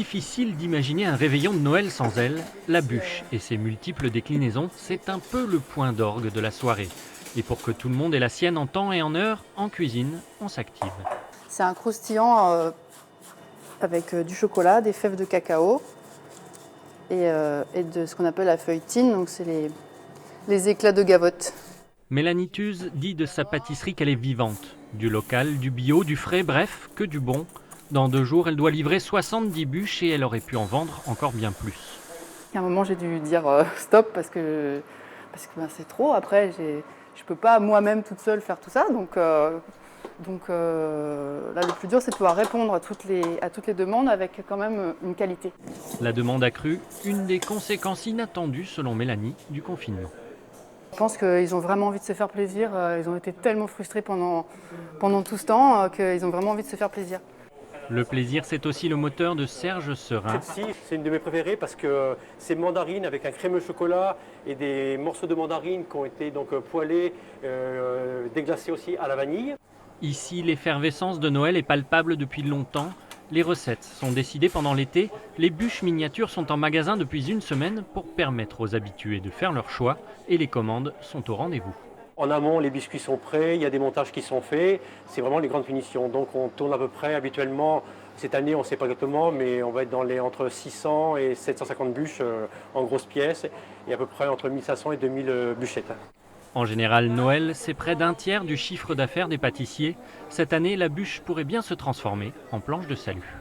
Difficile d'imaginer un réveillon de Noël sans elle. La bûche et ses multiples déclinaisons, c'est un peu le point d'orgue de la soirée. Et pour que tout le monde ait la sienne en temps et en heure, en cuisine, on s'active. C'est un croustillant avec du chocolat, des fèves de cacao et de ce qu'on appelle la feuilletine, donc c'est les éclats de gavotte. Mélanie Thuze dit de sa pâtisserie qu'elle est vivante. Du local, du bio, du frais, bref, que du bon. Dans 2 jours, elle doit livrer 70 bûches et elle aurait pu en vendre encore bien plus. À un moment, j'ai dû dire stop parce que c'est trop. Après, je ne peux pas moi-même toute seule faire tout ça. Donc là, le plus dur, c'est de pouvoir répondre à toutes les demandes avec quand même une qualité. La demande accrue, une des conséquences inattendues, selon Mélanie, du confinement. Je pense qu'ils ont vraiment envie de se faire plaisir. Ils ont été tellement frustrés pendant tout ce temps qu'ils ont vraiment envie de se faire plaisir. Le plaisir, c'est aussi le moteur de Serge Serin. Celle-ci, c'est une de mes préférées parce que c'est mandarine avec un crémeux chocolat et des morceaux de mandarine qui ont été donc poêlés, déglacés aussi à la vanille. Ici, l'effervescence de Noël est palpable depuis longtemps. Les recettes sont décidées pendant l'été. Les bûches miniatures sont en magasin depuis une semaine pour permettre aux habitués de faire leur choix. Et les commandes sont au rendez-vous. En amont, les biscuits sont prêts, il y a des montages qui sont faits. C'est vraiment les grandes finitions. Donc on tourne à peu près habituellement, cette année on ne sait pas exactement, mais on va être entre 600 et 750 bûches en grosses pièces et à peu près entre 1500 et 2000 bûchettes. En général, Noël, c'est près d'un tiers du chiffre d'affaires des pâtissiers. Cette année, la bûche pourrait bien se transformer en planche de salut.